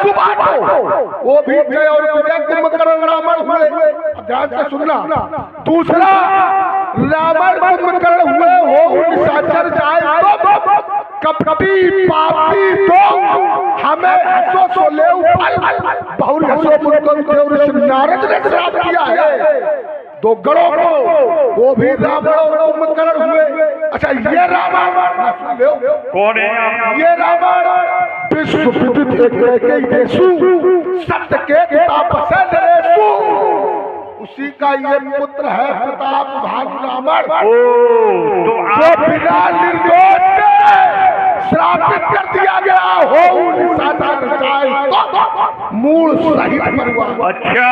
सुबह वो भी जय और विजय कुंभकर्ण रावण हुए। ध्यान से सुनना। दूसरा, रावण कुंभकर्ण हुए हो निशाचर जाए तो कपटी पापी तो हमें हंसो सो ले बहुरी हंसो मुझको नारद ने श्राप किया है दो गणों को, वो भी रावण और कुंभकर्ण हुए। अच्छा, ये रावण कौन है? ये रावण विश्व विदित एक देशु सत्य के तापस नरेशु, उसी का ये पुत्र है प्रताप भानु रावण, जो बिना निर्दोष के श्रापित कर दिया गया हो निशाचर जाए तो मूल सहित मरुआ। अच्छा,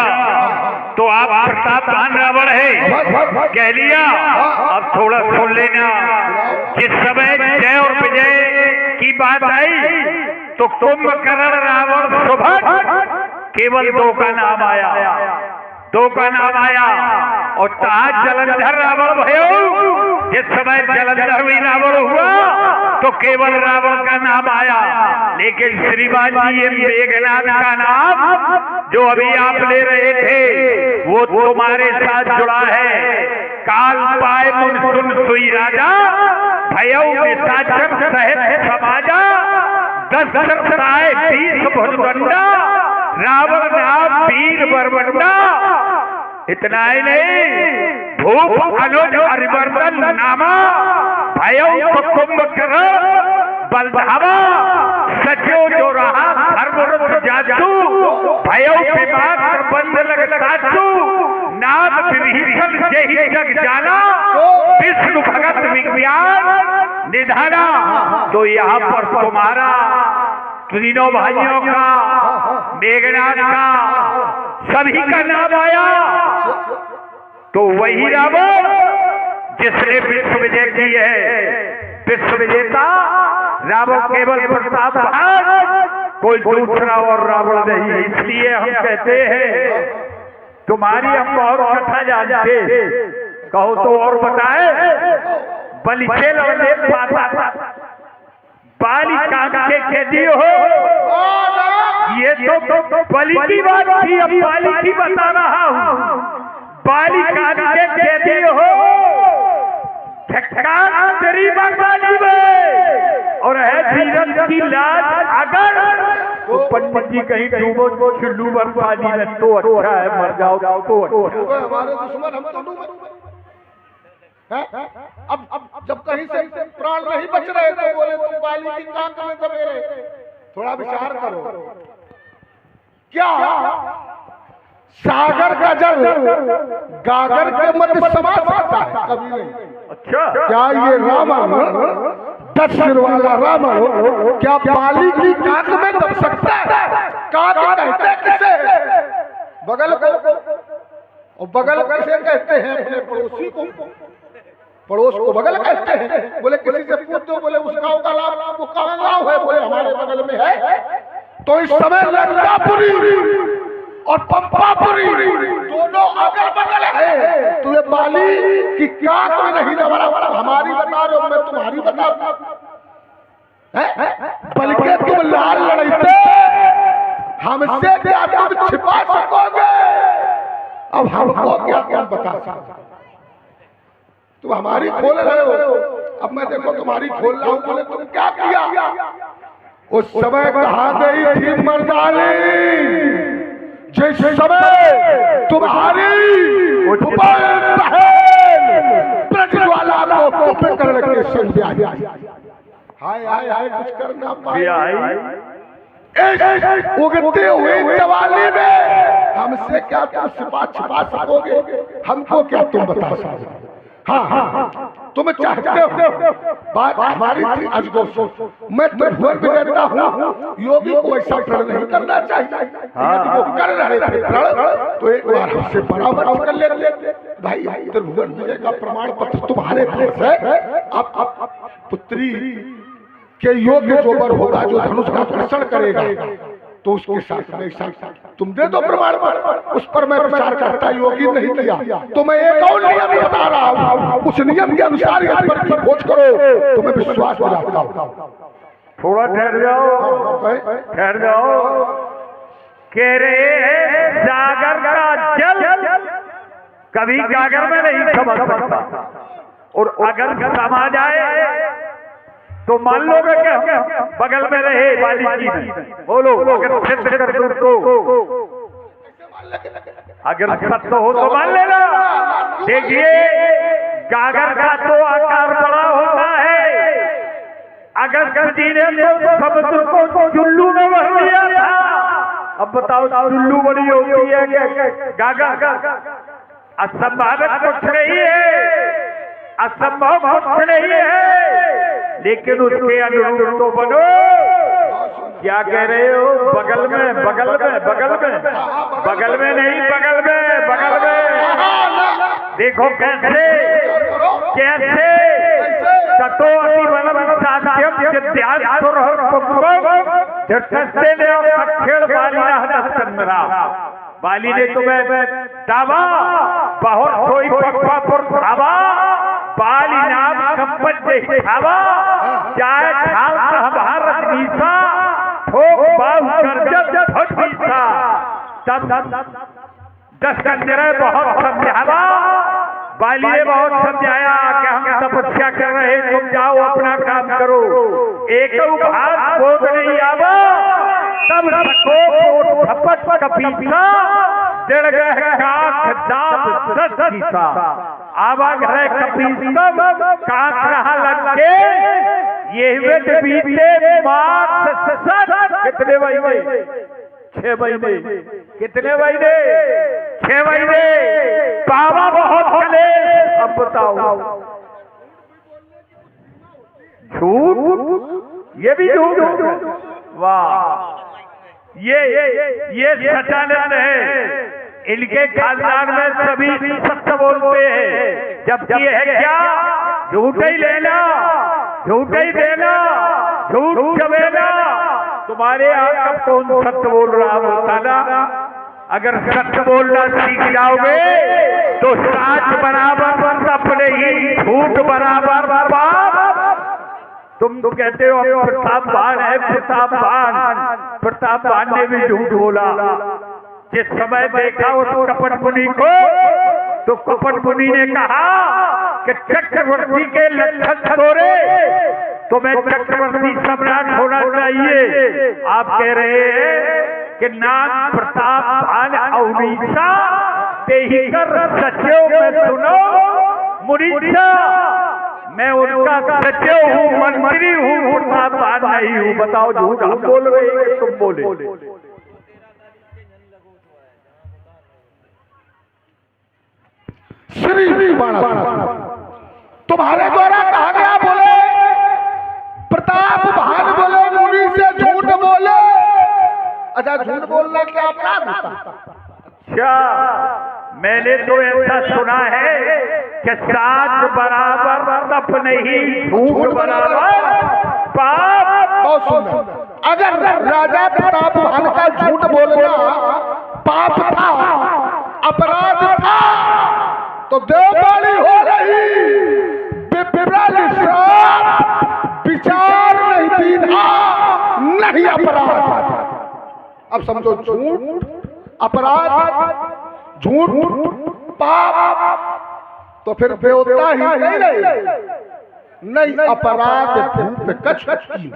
तो आप प्रतापवान रावण है कह लिया। अब थोड़ा सुन लेना। जिस समय जय और विजय की बात आई तो कुंभकर्ण रावण सुभग केवल दो का नाम आया, दो का नाम आया। और आज जलंधर रावण भयो, जिस समय जलंधर में रावण हुआ तो केवल रावण का नाम आया। लेकिन श्रीमान जी, ये मेघनाथ का नाम जो अभी आप ले रहे थे वो तुम्हारे साथ जुड़ा है। काल पाए मुन सुई राजा भयौ निशाचर सहित समाजा, 10 सप्ताह 20 भुजदंडा, रावण नाम वीर बरबंडा। इतना ही नहीं, भूप अनुज हरिवर्धन नामा, भयौ कुंभकर्ण बलधामा, सचो जो रहा धर्मरुद्र जाजू, भयौ विवाद बंद लगताचू, नाम विभीषण जय जग जाना, विष्णु भगत विज्ञान निधाना। तो यहाँ पर तुम्हारा तीनों भाइयों का, मेघनाथ का, सभी का नाम आया। तो वही रावण जिसने विश्व विजय की है, विश्व विजेता रावण केवल प्रतापवान, कोई दूसरा और रावण नहीं। इसलिए हम कहते हैं तुम्हारी हम बहुत कथा जानते, कहो तो और बताए। बलि से लड़ने पाता बाली काट के कैदी हो, ये तो बलि की बात थी, अब बाली की बता रहा हूँ। बाली काट के कैदी हो, तेरी बंगाली में और है धीरज की लाज अगर तो पंडित जी कहीं डूबो तो चुल्लू बन पानी में तो अच्छा है, मर जाओ तो अच्छा। हमारे दुश्मन हम तो डूबे। अब जब कहीं से प्राण नहीं बच रहे तो बोले तुम बाली की कांख में दबे रहे। थोड़ा विचार करो, क्या सागर का जल गागर के मध्य समा सकता है? कभी नहीं। अच्छा, क्या ये रावण 10 सिर वाला रावण क्या बाली की कांख में दब सकता है? कांख कहते किसे? बगल को। और बगल कैसे कहते हैं? अपने पड़ोसी को, पड़ोस को बगल कहते हैं। बोले किसी से पूछ दो, बोले उस गांव का लाभ वो कहाँ गांव है? बोले हमारे बगल में है। तो इस समय लंकापुरी और पंपापुरी दोनों अगल बगल है। तो ये बाली की कांख में नहीं दबा, हमारी बता रहे हो, मैं तुम्हारी बता रहा हूं। बल्कि तुम लाल लड़ते हमसे क्या तुम छिपा सकोगे? अब हमको क्या क्या बता सकते? तुम हमारी खोल रहे हो, अब मैं देखो तुम्हारी खोल रहा हूं। बोले तुम क्या किया? उस समय कहा गई थी मर्दानी, जिस समय तुम्हारी प्रज्वाला को कुंभकर्ण के संग हाय हाय हाय कुछ करना पाए उगते हुए जवानी में हमसे क्या तुम छिपा सकोगे? हमको क्या तुम बता सकोगे? हाँ, तुम चाहते हो बात हमारी थी अजगो। मैं त्रिभुवन विजेता हूँ, योगी को ऐसा प्रण नहीं करना चाहिए। यदि वो कर रहे थे प्रण तो एक बार हमसे परामर्श कर लेते। भाई त्रिभुवन विजय का प्रमाण पत्र तुम्हारे पास है। अब पुत्री के योग्य जो वर होगा, जो धनुष का दर्शन करेगा, तो उसके साथ में तुम दे दो प्रमाण पत्र। उस पर मैं विचार करता योगी नहीं किया तो मैं एक और नियम बता रहा हूँ, उस नियम के अनुसार इस पर की खोज करो तो मैं विश्वास दिलाता हूँ। थोड़ा ठहर जाओ, ठहर जाओ। कह रहे हैं सागर का जल कभी गागर में नहीं समा सकता, और अगर समा जाए तो मान लो कि हम बगल में रहे वाली चीज, बोलो अगर सिद्ध कर दो तो, अगर सत्य हो तो मान लेना। देखिए गागर का तो आकार बड़ा होता है, अगर किसी ने तो समुद्र को चुल्लू में भर लिया था, अब बताओ चुल्लू बड़ी होती है गागर? असंभावित कुछ नहीं है, असंभव कुछ नहीं है, लेकिन उसके अनुरूप तो बनो। क्या कह रहे हो? बगल में बगल में बगल में बगल में नहीं, बगल में बगल में। देखो कैसे कैसे ततो अतिबलम साध्यम वाली ने तुम्हें दावा बहुत कोई पक्वापुर धावा बाली नाम संपत दिखावा चाहे ठाल हमारा मीसा ठोक बाहु करजब फटवीसा दस कंजरे बहुत समझावा। बाली ने बहुत समझाया कि हम तपस्या कर रहे, तुम जाओ अपना काम करो, एक भाग बोध नहीं आवा, तब सको झपट कपीसा डेढ़ काख दांत दस सीसा आवा घरे कपीसम काख रहा लगे ये बीते मार्च कितने महीने? 6 महीने। कितने महीने? 6 महीने। पावा बहुत चले। अब बताओ झूठ, ये भी झूठ है। वाह, ये सचानंद है, इनके खानदान में सभी सत्य बोलते हैं, जबकि है क्या? झूठ ही लेना, झूठ ही देना, झूठ चबेना। तुम्हारे यहाँ कब कौन सत्य बोल रहा होता ना? अगर सत्य बोलना सीख जाओगे तो साच बराबर अपने ही झूठ बराबर बाप। तुम तो कहते हो प्रतापवान है, प्रतापवान ने भी झूठ बोला। जिस समय देखा उस कपट मुनि को, तो कपट मुनि ने कहा कि चक्रवर्ती के लक्षण तोरे, तुम्हें चक्रवर्ती सम्राट होना चाहिए। आप कह रहे हैं कि नाम प्रतापवान अवनीसा ते ही कर सच्चो में सुनो मुनीसा। मैं उनका सच्चो हूँ, मंत्री हूँ, प्रतापवान नहीं हूँ। बताओ झूठ हम बोल रहे हैं, तुम बोले। श्री तुम्हारे द्वारा कहा गया, बोले प्रताप भान बोले, मुनि से झूठ बोले। अच्छा, झूठ बोलना क्या अपराध होता? अच्छा, मैंने तो ऐसा सुना है कि साच बराबर तप नहीं, झूठ बराबर पाप। बहुत सुंदर। अगर राजा प्रताप भान का झूठ बोलना पाप था, अपराध था, तो देववाणी हो रही, विप्रल श्राप, विचार नहीं दीना, नहीं अपराध। अब समझो, झूठ अपराध, झूठ पाप, तो फिर देवता ही नहीं रहे। नहीं, अपराध झूठ कछ की।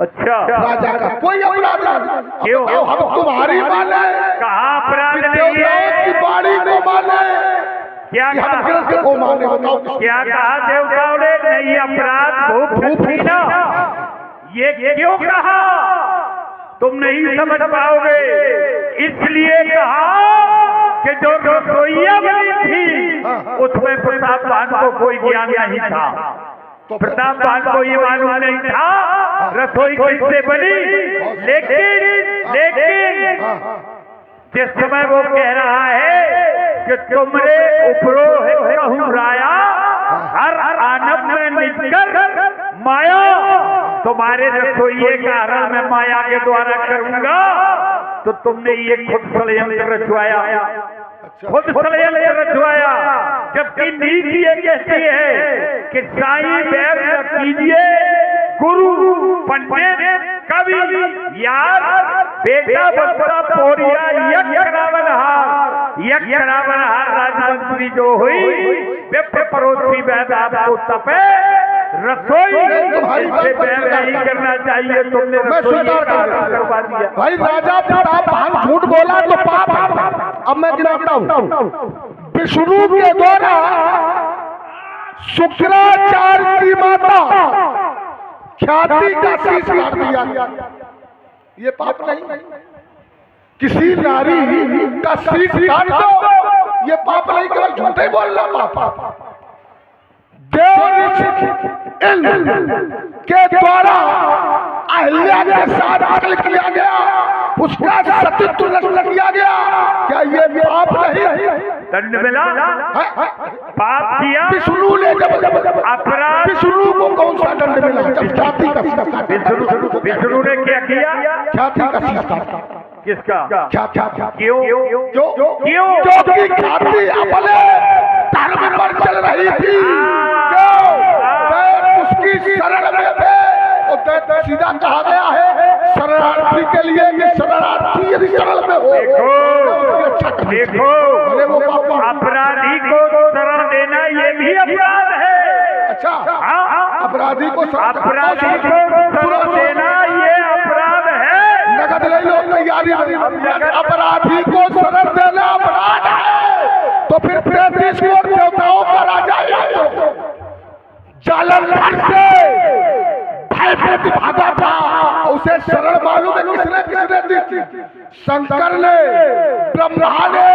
अच्छा, राजा का कोई अपराध नहीं। क्यों? हम तुम्हारी माने, कहाँ अपराध नहीं है? की बाणी को माने, क्या कहा? को माने, बताओ क्या कहा देवताओं ने? नहीं अपराध भूख थी ना, ये क्यों कहा? तुम नहीं समझ पाओगे, इसलिए कहा कि जो रसोईया बनी थी उसमें प्रतापवान को कोई ज्ञान नहीं था। प्रतापवान को ये मालूम नहीं था रसोई किससे बनी। लेकिन जिस समय वो कह रहा है कि तुमरे उपरो कहूँ राया, हर आनंद में निकल माया, तुम्हारे रसोइये का हरण मैं माया के द्वारा करूंगा, तो तुमने ये खुद षड्यंत्र रचवाया, खुद षड्यंत्र रचवाया। जबकि नीति ये कहती है कि साईं बैर कीजिए, गुरु पंडित कभी यार बेटा बच्चा पोरिया यज्ञ रावणहार राजमंत्री जो हुई विप्र परोसी वैद आपको तपे रसोई से बैर नहीं करना चाहिए। तुमने रसोई करवा दिया। भाई राजा प्रताप भान झूठ बोला तो पाप है। अब मैं गिनाता हूँ। विष्णु के द्वारा शुक्राचार्य की माता ख्याति का शीश काट दिया गया। ये पाप नहीं? किसी नारी का शीश काट दो, ये पाप नहीं, केवल झूठे बोलना पाप। देव के द्वारा अहिल्या के साथ छल किया गया, उसका सतीत्व नष्ट किया गया, क्या ये पाप नहीं? दंड मिला, पाप किया। विष्णु ने जब अपराध, विष्णु को कौन सा दंड मिला? जब ख्याति का शीश काटा। विष्णु ने क्या किया? ख्याति का शीश काटा। किसका? क्यों? क्यों? क्योंकि ख्याति अपने धर्म पर चल रही थी। क्यों? उसकी शरण में थे। और सीधा कहा गया है शरणार्थी के लिए कि शरणार्थी यदि शरण में हो। देखो अपराधी को शरण देना ये भी अपराध है। अच्छा, अपराधी को शरण देना ये अपराध है। नगद ले लो तैयारी। अपराधी को शरण देना अपराध है, तो फिर 33 करोड़ देवताओं का राजा जालंधर से भयभीत भागा था। उसे शरण मालूम है किसने दी थी? शंकर ने, ब्रह्मा ने,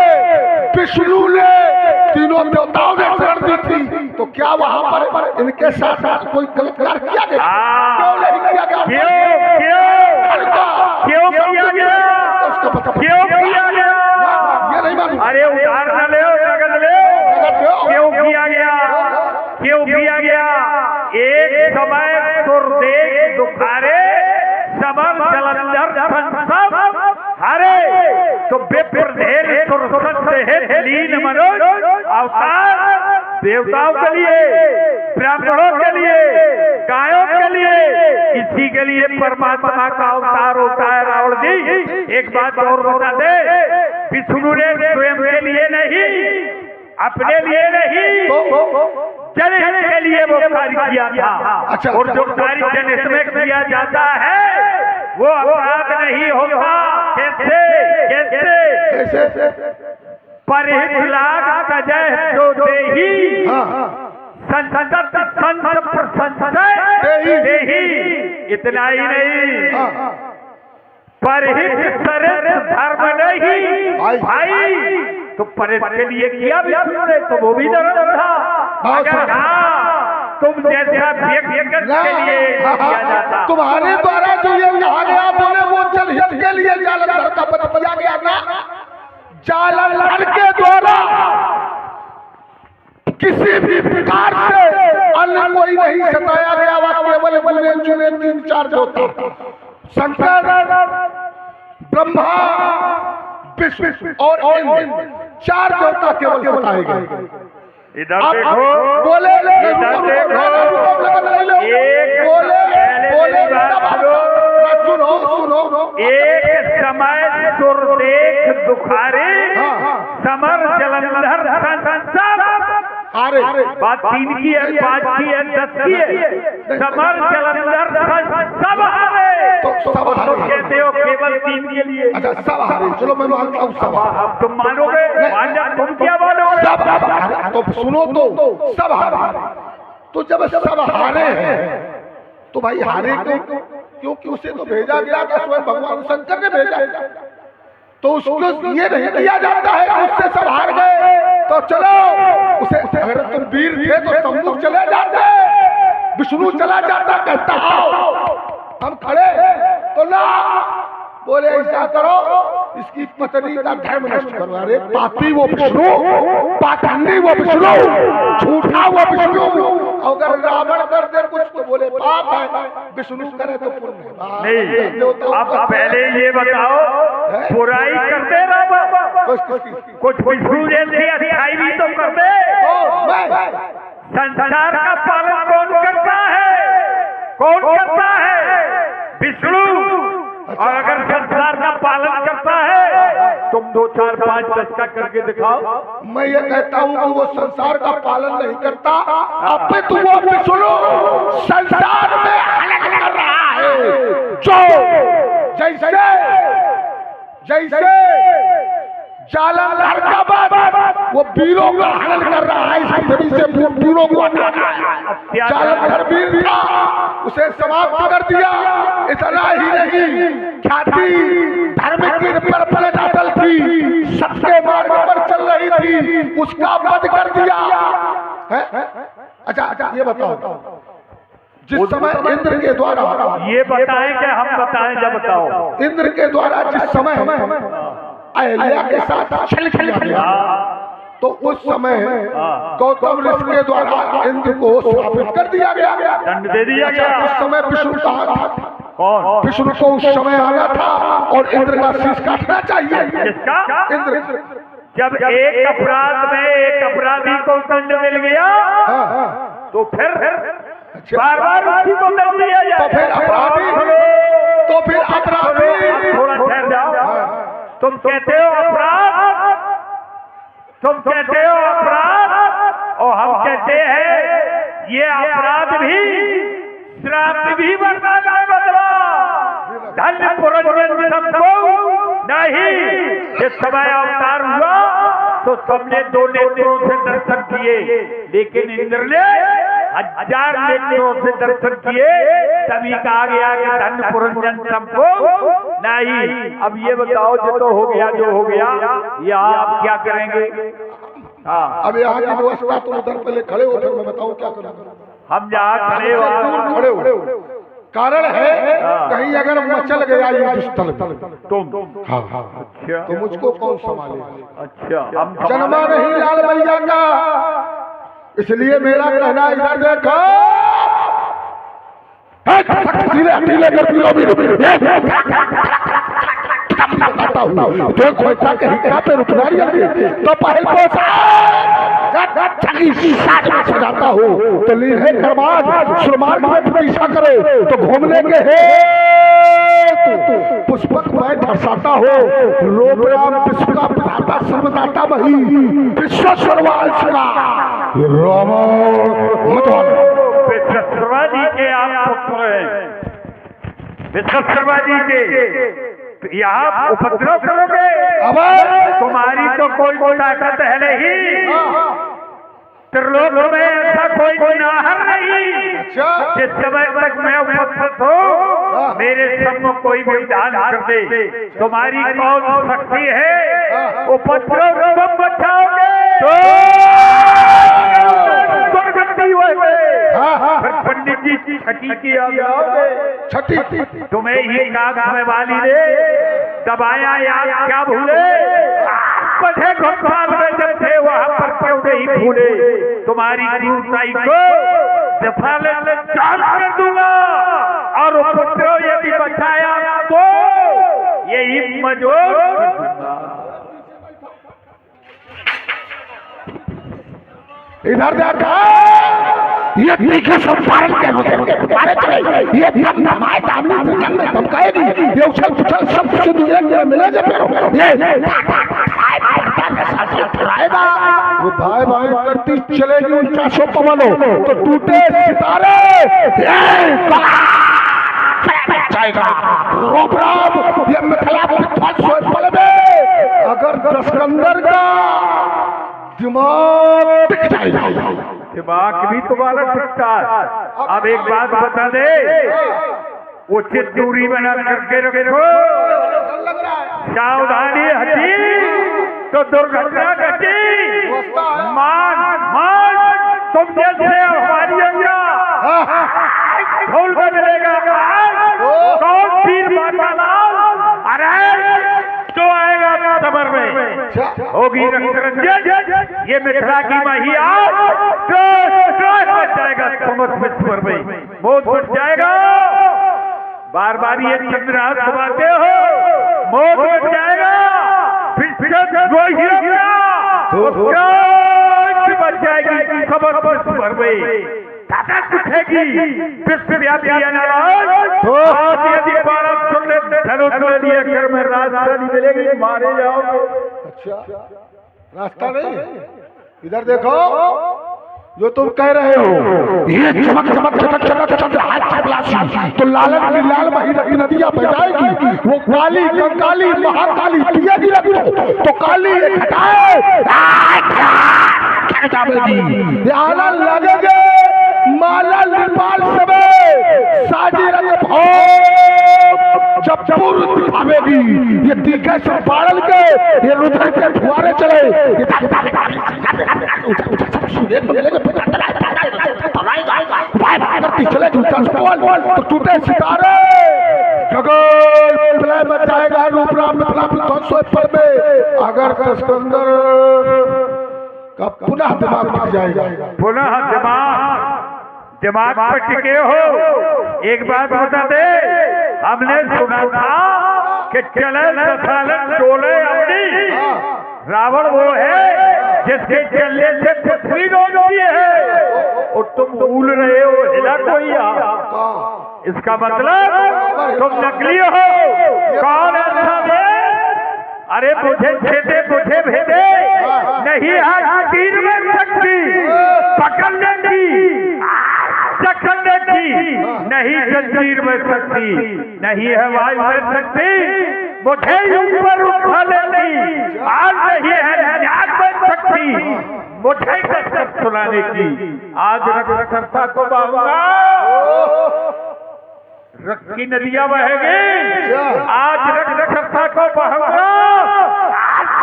विष्णु ने, तीनों देवताओं ने शरण दी थी। तो क्या वहां पर इनके साथ कोई गलत कार्य किया गया? क्यों नहीं किया गया? क्यों किया गया? क्यों किया गया? ये नहीं मालूम। अरे उदाहरण ले, नगद ले। क्यों किया गया? क्यों किया गया? एक समय सुरदेव दुखारे समर जलंधर हरे तो विप्रधेर लीन मनोज अवतार देवताओं के लिए, ब्राह्मणों के लिए, गायों के लिए, इसी के लिए परमात्मा का अवतार होता है। रावण जी एक बात और बता दे, विष्णु ने स्वयं के लिए नहीं, अपने लिए नहीं, जनहित के लिए वो कार्य किया था। और जो कार्य जनहित में किया जाता है वो अपराध नहीं होता। कैसे? परिहित लाग तजह जो देही संत देही। इतना ही नहीं, परिहित सरित धर्म नहीं भाई। तो परिहित के लिए किया विष्णु ने, तो वो भी धर्म था। अगर तुम जैसा व्यक्तिगत के लिए किया जाता, तुम्हारे द्वारा जो ये कहा गया बोले वो जनहित के लिए जालंधर का पद किया गया ना। जालंधर के द्वारा किसी भी प्रकार से अन्य कोई नहीं सताया गया। केवल चुने 3-4 देवता, शंकर, ब्रह्मा, विष्णु और इंद्र, 4 देवता केवल सताए गए। इधर देखो, बोले सुनो। एक समय सुरदेख दुखारे समर जलंधर अरे बात 3 की है, 5 की है, 10 की है। समर जलंधर सब हारे। तो कहते हो केवल 3 के लिए? अच्छा सब हारे, चलो मैं मानता हूँ सब। अब तुम मानोगे? तुम क्या मानोगे? सब तो सुनो तो सब हारे। तो जब सब हारे हैं तो भाई हारे क्योंकि उसे तो भेजा गया कि स्वयं भगवान शंकर ने भेजा। तो उसको ये नहीं किया जाता है कि उससे सब हार गए तो चलो उसे, अगर तुम वीर थे तो सम्मुख चले जाते, विष्णु चला जाता, कहता आओ हम खड़े, तो ना बोले ऐसा करो इसकी पत्नी का धर्म नष्ट करो। अरे पापी वो विष्णु, पाखंडी वो विष्णु, झूठा वो विष्णु। अगर रावण कर दे कुछ तो बोले पाप है, विष्णु करे तो पुण्य नहीं। अब पहले ये बताओ, बुराई कर दे रावण, कुछ विष्णु जैसी अच्छाई भी तो कर दे। संसार का पालन कौन करता है? कौन करता है? विष्णु। और अगर संसार का पालन करता है तुम 2, 4, 5, 10 का करके दिखाओ। मैं ये कहता हूँ कि वो संसार का पालन नहीं करता, अब पे तुम वो भी सुनो, संसार में हलन कर रहा है जो जैसे जालंधर का बाप वो वीरों का हनन कर रहा है, इस पृथ्वी से वीरों को हटा रहा है। जालंधर वीर था, उसे समाप्त कर दिया। इतना ही नहीं, ख्याति धर्म की पर अटल थी, सबके मार्ग पर चल रही थी, उसका वध कर दिया है? अच्छा ये बताओ, जिस समय इंद्र के द्वारा, ये बताएं कि हम बताएं? जब बताओ। इंद्र के द्वारा जिस समय अहल्या के साथ छल किया गया, तो उस समय गौतम ऋषि के द्वारा इंद्र को स्थापित कर दिया गया, दंड दे दिया गया। उस समय विष्णु कहा था, कौन? विष्णु को उस समय आना था और इंद्र का शीश काटना चाहिए। किसका? इंद्र। जब एक अपराध में एक अपराधी को दंड मिल गया, तो फिर बार बार उसी को दंड दिया जाए। तो फिर अपराधी थोड़ा ठहर जाओ। तुम कहते हो अपराध, तुम कहते हो अपराध, और हम कहते हैं ये अपराध भी श्राप भी बरदाना बदला। धन्य पुरंजन सबको नहीं। इस समय अवतार हुआ तो सबने 2 नेत्रों से दर्शन किए, लेकिन इंद्र ने 1000 नेत्रों से दर्शन किए, तभी कहा गया कि धन्य पुरंजन सबको नहीं। अब ये बताओ, जो तो हो गया जो हो गया, यहाँ आप क्या करेंगे? हाँ, अब यहाँ की व्यवस्था तुम उधर पहले खड़े हो, फिर मैं बताऊँ क्या करूँगा। हम जहाँ खड़े हो, कारण है कहीं अगर मचल गया युद्ध स्थल तुम। हाँ, अच्छा, तो मुझको कौन संभालेगा? अच्छा, हम जन्मा नहीं लाल भैया का, इसलिए मेरा कहना इधर देखो, देखो पे रुकनारी तो पहल सजाता हो तो लीन है खरमाज सुरमार्ग में पीछा करे तो घूमने के है पुष्पक मैं धरसाता हो लोक राम विश्व का विधाता सर्वदाता वही विश्वेश्वरवाल विश्वेश्वरवा जी के आप पुत्र हैं, विश्वेश्वरवा जी के यहाँ उपद्रव करोगे? अब तुम्हारी तो कोई ताकत है नहीं, त्रिलोक में ऐसा कोई गुनाहर नहीं। जिस समय तक मैं उपस्थित हूँ मेरे सम्मुख कोई भी विधान कर दे, तुम्हारी कौन शक्ति है? उपद्रव तुम बचाओगे पंडित जी छठी की छठी तुम्हें ही नाग में वाली ने दबाया याद क्या भूले? पथे घुटपाल में जब थे वहां पर क्यों नहीं भूले? तुम्हारी क्रूरताई को कर दूंगा और उपद्रव यदि बचाया तो यही मजोर। इधर देखा ये तीखे संसारण के मारे चले ये दम नमाए दामनी जंग में धमकाएगी ये उछल पुछल सब कुछ दुनिया के मिलेगा ये वो भाई भाई करती चलेगी 49 पवनों तो टूटे सितारे जाएगा रोबराम ये मिथिला पल में अगर दस्कंदर का दिमाग टिक जाएगा। दिमाग भी तुम्हारा सकता है। अब एक बात बता दे, उचित दूरी बना करके रखो, सावधानी हटी तो दुर्घटना घटी। मान मान तुम जैसे हमारी अंगा ढोल बदलेगा कौन तीर मारना? अरे जो आएगा सबर में होगी रंजन, ये मिथिला की महिया बच जाएगा, समर में मौत बच जाएगा। बार बार ये चंद्रहास सुनाते हो, मौत बच जाएगा, बच जाएगी समर में ताकत उठेगी विश्वव्यापी यदि भारत तुमने धनुष ले लिया कर में रास्ता नहीं मिलेगी, मारे जाओगे। अच्छा रास्ता नहीं, इधर देखो जो तुम कह रहे हो ये चमक चमक चमक चमक चमक हाथ चपलासी तो लालन की लाल बही नदियां बह जाएगी, वो काली कंकाली महाकाली पिएगी रखो तो काली हटाए जावेगी, आला लगेगे माला लिपाल सबे साजी रंग भोग जब पूर्व दिखावेगी, ये तीखे से बाड़ल के ये रुद्र के फुहारे चले चले तो टूटे सितारे जगत प्रलय मच जाएगा, रूप राम पर में अगर सिकंदर का पुनः दिमाग मच जाएगा, पुनः दिमाग पर टिके हो। एक बात बता दे, हमने सुना था कि चले दशालन डोले अपनी, रावण वो है जिसके चलने से पृथ्वी डोलती है, और तुम भूल रहे हो हिला कोई। इसका मतलब तुम नकली हो। कौन है? अरे मुझे छेदे मुझे भेदे नहीं है तीर में शक्ति पकड़ने की, चकड़ने की नहीं, जंजीर में शक्ति नहीं है, वायु में शक्ति मुझे ऊपर उठा लेती, आज नहीं है ज्ञान में शक्ति मुझे कसरत सुनाने की। आज रक्षकर्ता को बाबूगा रक्त की नदियां बहेगी, आज रक्षकर्ता को बहूंगा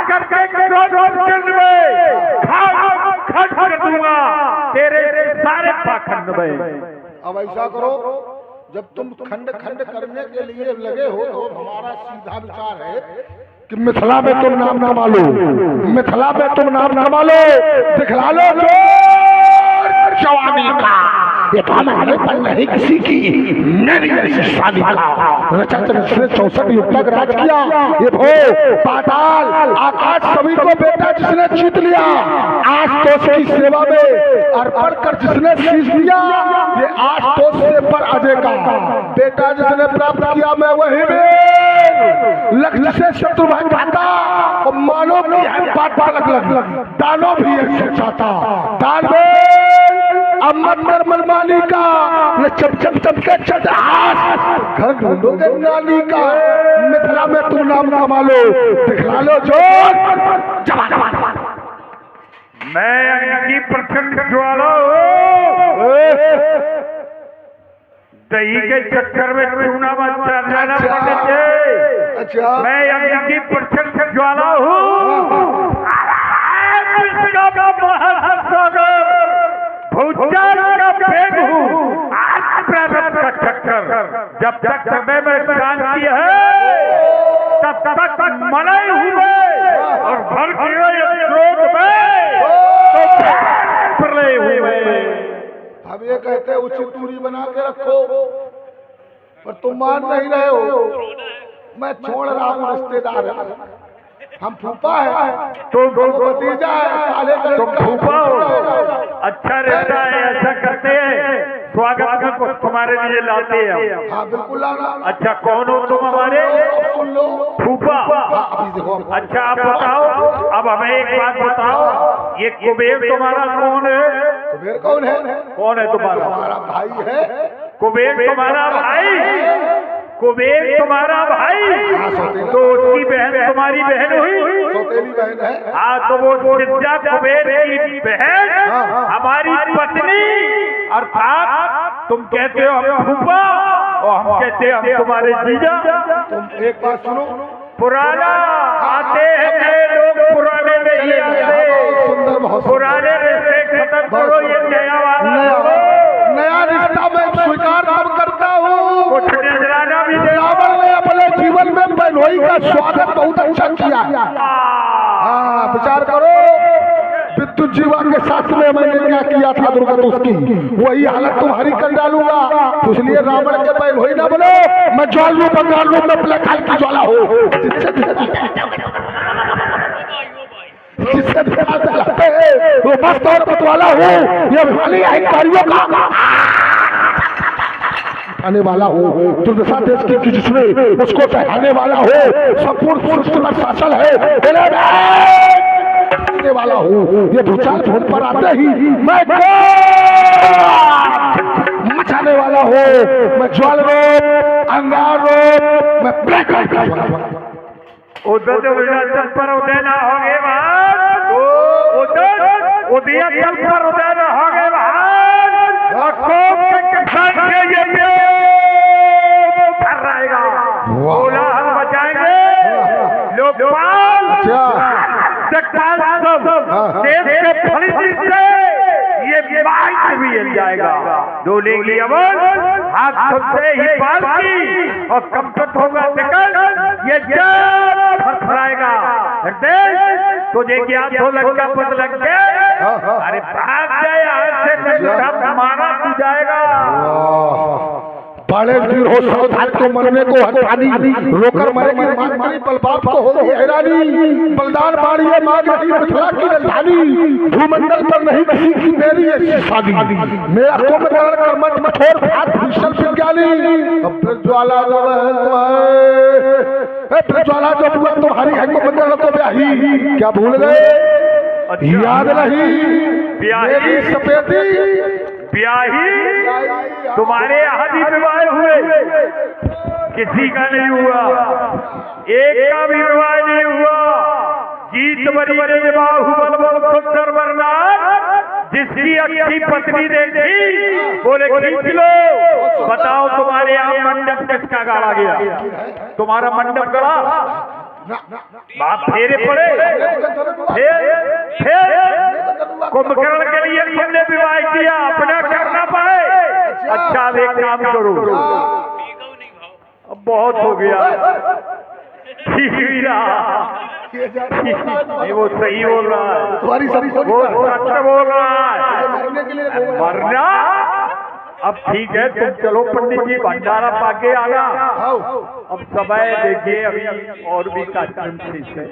करके खंड कर दूंगा तेरे सारे पाखंड में। अब ऐसा करो, जब तुम खंड खंड करने के लिए लगे हो तो हमारा सीधा विचार है कि मिथिला में तुम नाम ना मालो, मिथिला में तुम नाम ना मालो, दिखला लो जवानी का, ये तो हमारे पर नहीं किसी की नहीं शादी का। रचत ने 64 युग तक राज किया, ये भो पाताल आकाश सभी को बेटा जिसने जीत लिया, आज तो उसकी सेवा में अर्पण कर जिसने शीश दिया, ये आज तो से पर अजय का बेटा जिसने प्राप्त किया, मैं वही में लक्ष्य से शत्रु भाई भाता और मानो की बात अलग अलग दानों भी एक चाहता दान अमर मनमानी का न चम चम चम के चटास घर ढूंढोगे नानी का, मिथिला में तुम नाम कमा लो, दिखला लो जोर जवान। मैं अंगी प्रचंड ज्वाला हूँ, दही के चक्कर में चूना मत जाना पंडित। अच्छा मैं अंगी प्रचंड ज्वाला हूँ, भूचाल का भेद हूँ, प्रारब्ध का चक्कर जब तक समय में शांति है तब तक मलय हुए और भर क्रोध में तो प्रलय हुए। अब ये कहते उचित दूरी बना के रखो, पर तुम मान नहीं रहे हो। मैं छोड़ रहा हूँ, रिश्तेदार है, हम फूफा है, तुम भतीजा है, साले का तुम फूफा हो, अच्छा रहता है, ऐसा करते हैं, स्वागत में तुम्हारे लिए लाते हैं। हाँ बिल्कुल लाना। अच्छा कौन हो तुम हमारे? सुन लो फूफा। अच्छा आप बताओ, अब हमें एक बात बताओ, ये कुबेर तुम्हारा कौन है? कुबेर कौन है? कौन है तुम्हारा? हमारा भाई है। कुबेर तुम्हारा भाई? कुबेर तुम्हारा भाई तो उसकी बहन तुम्हारी बहन हुई? सौतेली बहन है। हाँ तो वो सिद्धा कुबेर की बहन हमारी पत्नी, अर्थात तुम कहते हो हम फूफा और हम कहते हैं हम तुम्हारे जीजा। तुम एक बात सुनो, पुराना आते हैं लोग, पुराने नहीं आते, सुंदर बहुत पुराने रिश्ते खत्म करो, ये नया वाला नया रिश्ता मैं स्वीकार अब करता हूँ। कुछ नजराना भी रावण ने अपने जीवन में बहनोई का स्वागत बहुत अच्छा किया। हाँ विचार करो, विद्युत जीवा के साथ में मैंने क्या किया था दुर्गत उसकी, वही हालत तुम्हारी कर डालूंगा। तो इसलिए रावण के बहनोई ना बोलो, मैं ज्वाल लू बंगाल लू में अपने काल की ज्वाला हो, जिससे वो मस्त और पतवाला हो, ये वाली अधिकारियों का आने वाला हो, दुर्दशा देश की जिसमें उसको चढ़ाने वाला हो, संपूर्ण सृष्टि पर शासन है आने वाला हो। ये भूचाल भूमि पर आते ही मैं मचाने वाला हो, मैं ज्वाल रूप, अंगार रूप, मैं उधर जो विरासत पर उदय ना होगे उदय चल पर उदय ना होगे बोला हम बचाएंगे लोकपाल देश के फलित से ये माइक भी हिल जाएगा। डोलेगी अमल हाथ से ही पाल की और कंपित होगा ये फड़फड़ाएगा। तुझे क्या तो लगा पद लग गया, अरे भाग जाए आज से मारा तू जाएगा। बड़े वीर हो सावधान को मरने को हटानी, रोकर मरेगी मारी बलबाप को होगी हैरानी। बलिदान बाड़िए मांग रही मिथिला की राजधानी, भूमंडल पर नहीं किसी की मेरी ऐसी शादी। मेरा कुंभकर्ण कर्मठ कठोर भात भीषण विज्ञानी। अब प्रज्वाला जो प्रज्वाला जो हुआ तुम्हारी है कुंभकर्ण को ब्याही, क्या भूल गए? याद नहीं मेरी सफेदी ब्याही तुम्हारे आदि विवाह हुए, किसी का नहीं हुआ, एक का भी विवाह नहीं हुआ। जीत बड़ी सुंदर वरदान जिसकी अच्छी पत्नी देखी बोले खींच लो। बताओ तुम्हारे यहाँ मंडप किसका गाड़ा गया? तुम्हारा मंडप गड़ा, बाप फेरे पड़े, फिर कुंभकर्ण के लिए तुमने विवाह किया, अपना करना पाए। अच्छा एक काम करो, अब बहुत हो गया, ठीक ही रहा, नहीं वो सही बोल रहा है, वो सच बोल रहा है। मरना अब ठीक है, तुम चलो पंडित जी भंडारा पाके आना। अब समय देखिए, अभी और भी कार्यक्रम शेष है,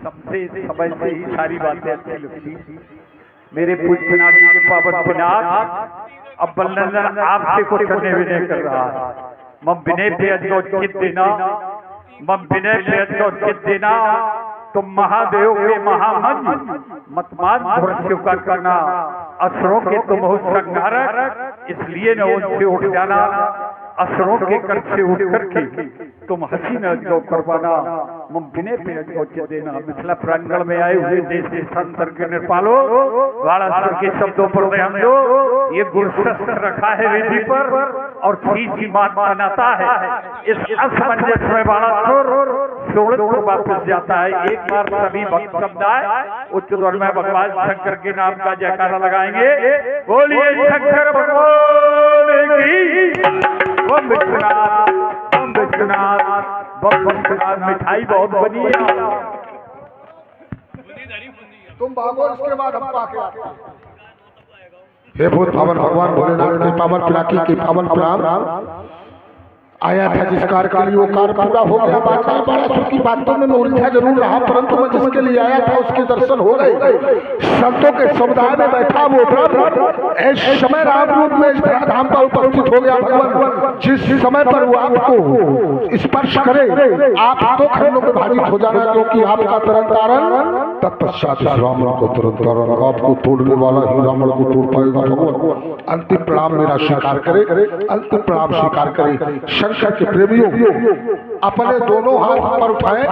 सबसे समय से ही सारी बातें अच्छी लगती। मेरे पूजनाथ जी के पावन पिनाथ अब बल्लंदन आपसे कुछ करने विनय कर रहा है। मम विनय पे चित देना, मम विनय पे चित देना, तुम महादेव के महामंज मतमान स्वीकार करना। असुरों के तुम हो संहारक, इसलिए न उनसे उठ जाना। असुरों के कर से उठ करके तुम हंसी न अजगौ करवाना। मम विनय पे अजगौ चित देना। मिथिला प्रांगण में आए हुए देश के संतर के निर्पालो वाणासुर के शब्दों पर ध्यान दो। ये गुरुशस्त्र रखा है वेदी पर और सीधी बात बनाता है। इस असमंजस में वाणासुर सोलत को वापस जाता है। एक बार सभी भक्त समुदाय उच्च स्वर में भगवान शंकर के नाम का जयकारा लगाएंगे। बोलिए शंकर भगवान की। ओम विश्वनाथ, ओम विश्वनाथ, ओम विश्वनाथ। मिठाई बहुत बनी है, तुम भागो, इसके बाद हम पाके आते हैं। हे भूत पावन भगवान भोलेनाथ के पावन पिनाकी के पावन प्रणाम। आया था जिस कार्य के लिए वो कार्य पूरा हो गया। बादशाह बाणासुर की बातों में मैं उलझा जरूर रहा, परंतु मैं जिसके लिए आया था उसके दर्शन हो गए। संतों के समुदाय में बैठा वो ब्रह्म इस समय राम रूप में इस धाम पर उपस्थित हो गया। भगवान जिस समय पर वो आपको स्पर्श करे आप तो खंडों में भाजित हो जाना, क्योंकि आपका तरन तारण तत्पश्चात रावण को तुरंत तारण, आपको तोड़ने वाला ही रावण को तोड़ पाएगा। भगवान अंतिम प्रणाम मेरा स्वीकार करे, अंतिम प्रणाम स्वीकार करे। शंकर के प्रेमियों अपने दोनों हाथ पर उठाए,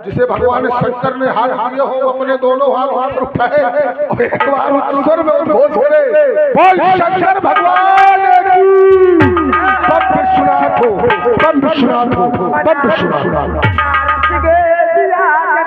जिसे भगवान शंकर ने हाथ दिए हो अपने दोनों हाथ पर उठाए और एक बार उच्चस्वर में उद्घोष करे, बोल शंकर भगवान की। बम विश्वनाथ हो, बम विश्वनाथ हो, बम विश्वनाथ।